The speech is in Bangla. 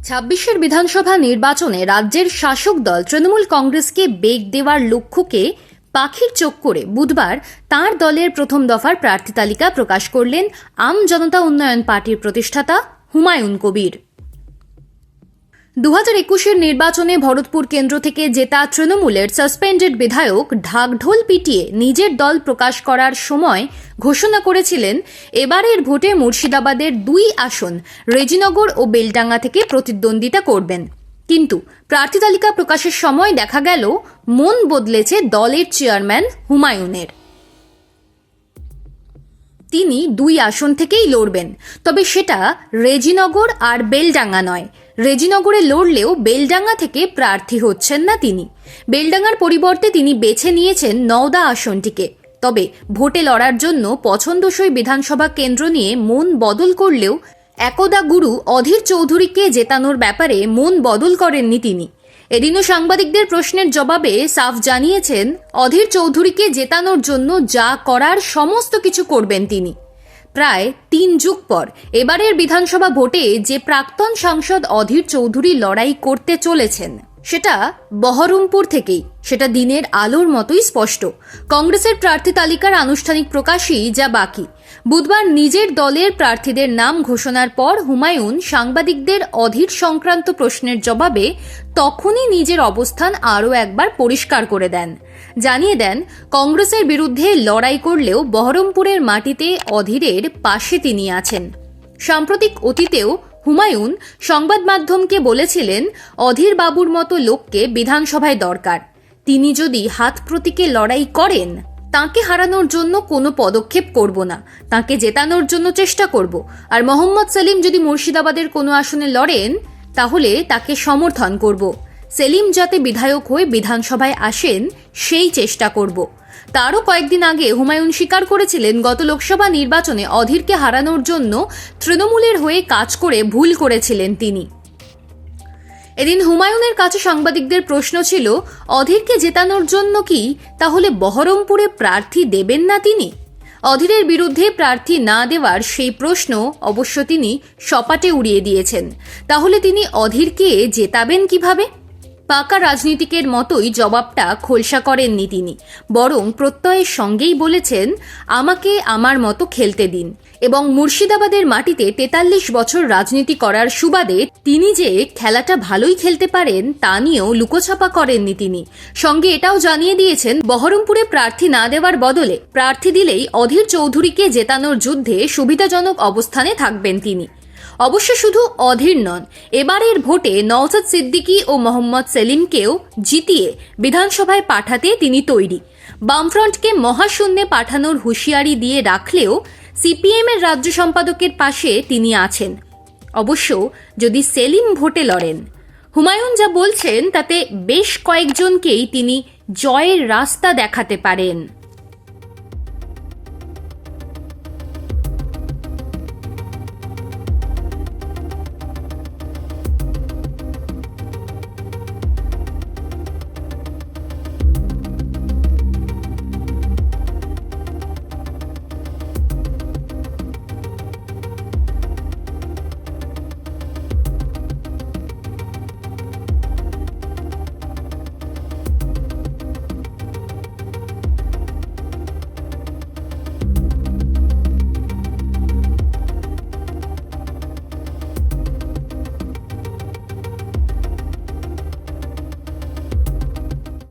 ছাব্বিশের বিধানসভা নির্বাচনে রাজ্যের শাসক দল তৃণমূল কংগ্রেসকে বেগ দেওয়ার লক্ষ্যকে পাখির চোখ করে বুধবার তাঁর দলের প্রথম দফার প্রার্থী তালিকা প্রকাশ করলেন আম জনতা উন্নয়ন পার্টির প্রতিষ্ঠাতা হুমায়ুন কবির। 2021-এর নির্বাচনে ভরতপুর কেন্দ্র থেকে জেতা তৃণমূলের সাসপেন্ডেড বিধায়ক ঢাকঢোল পিটিয়ে নিজের দল প্রকাশ করার সময় ঘোষণা করেছিলেন এবারের ভোটে মুর্শিদাবাদের 2 আসন রেজিনগর ও বেলডাঙ্গা থেকে প্রতিদ্বন্দ্বিতা করবেন। কিন্তু প্রার্থী তালিকা প্রকাশের সময় দেখা গেল মন বদলেছে দলের চেয়ারম্যান হুমায়ুনের। তিনি 2 আসন থেকেই লড়বেন, তবে সেটা রেজিনগর আর বেলডাঙ্গা নয়। রেজিনগরে লড়লেও বেলডাঙ্গা থেকে প্রার্থী হচ্ছেন না তিনি। বেলডাঙ্গার পরিবর্তে তিনি বেছে নিয়েছেন নওদা আসনটিকে। তবে ভোটে লড়ার জন্য পছন্দসই বিধানসভা কেন্দ্র নিয়ে মন বদল করলেও একদা গুরু অধীর চৌধুরীকে জেতানোর ব্যাপারে মন বদল করেননি তিনি। এদিনও সাংবাদিকদের প্রশ্নের জবাবে সাফ জানিয়েছেন অধীর চৌধুরীকে জেতানোর জন্য যা করার সমস্ত কিছু করবেন তিনি। প্রায় 3 যুগ পর এবারের বিধানসভা ভোটে যে প্রাক্তন সাংসদ অধীর চৌধুরী লড়াই করতে চলেছেন সেটা বহরমপুর থেকেই, সেটা দিনের আলোর মতোই স্পষ্ট। কংগ্রেসের প্রার্থী তালিকার আনুষ্ঠানিক প্রকাশই যা বাকি। বুধবার নিজের দলের প্রার্থীদের নাম ঘোষণার পর হুমায়ুন সাংবাদিকদের অধীর সংক্রান্ত প্রশ্নের জবাবে তখনই নিজের অবস্থান আরও একবার পরিষ্কার করে দেন। জানিয়ে দেন কংগ্রেসের বিরুদ্ধে লড়াই করলেও বহরমপুরের মাটিতে অধীরের পাশে তিনি আছেন। সাম্প্রতিক অতীতেও হুমায়ুন সংবাদ মাধ্যমকে বলেছিলেন অধীর বাবুর মতো লোককে বিধানসভায় দরকার। তিনি যদি হাত প্রতীকে লড়াই করেন তাকে হারানোর জন্য কোনো পদক্ষেপ করব না, তাকে জেতানোর জন্য চেষ্টা করব। আর মোহাম্মদ সেলিম যদি মুর্শিদাবাদের কোনো আসনে লড়েন তাহলে তাকে সমর্থন করব। সেলিম যাতে বিধায়ক হয়ে বিধানসভায় আসেন সেই চেষ্টা করব। তারও কয়েকদিন আগে হুমায়ুন স্বীকার করেছিলেন গত লোকসভা নির্বাচনে অধীরকে হারানোর জন্য তৃণমূলের হয়ে কাজ করে ভুল করেছিলেন তিনি। এদিন হুমায়ুনের কাছে সাংবাদিকদের প্রশ্ন ছিল অধীরকে জেতানোর জন্য কি তাহলে বহরমপুরে প্রার্থী দেবেন না তিনি? অধীরের বিরুদ্ধে প্রার্থী না দেওয়ার সেই প্রশ্ন অবশ্য তিনি সপাটে উড়িয়ে দিয়েছেন। তাহলে তিনি অধীরকে জেতাবেন কিভাবে? পাকা রাজনীতিকের মতোই জবাবটা খোলসা করেননি তিনি, বরং প্রত্যয়ের সঙ্গেই বলেছেন আমাকে আমার মতো খেলতে দিন। এবং মুর্শিদাবাদের মাটিতে 43 বছর রাজনীতি করার সুবাদে তিনি যে খেলাটা ভালোই খেলতে পারেন তা নিয়েও লুকোছাপা করেননি তিনি। সঙ্গে এটাও জানিয়ে দিয়েছেন বহরমপুরে প্রার্থী না দেওয়ার বদলে প্রার্থী দিলেই অধীর চৌধুরীকে জেতানোর যুদ্ধে সুবিধাজনক অবস্থানে থাকবেন তিনি। অবশ্য শুধু অধীর নন, এবারের ভোটে নওশাদ সিদ্দিকী ও মোহাম্মদ সেলিমকেও জিতিয়ে বিধানসভায় পাঠাতে তিনি তৈরি। বামফ্রন্টকে মহাশূন্যে পাঠানোর হুঁশিয়ারি দিয়ে রাখলেও সিপিএম এর রাজ্য সম্পাদকের পাশে তিনি আছেন। অবশ্য যদি সেলিম ভোটে লড়েন, হুমায়ুন যা বলছেন তাতে বেশ কয়েকজনকেই তিনি জয়ের রাস্তা দেখাতে পারেন।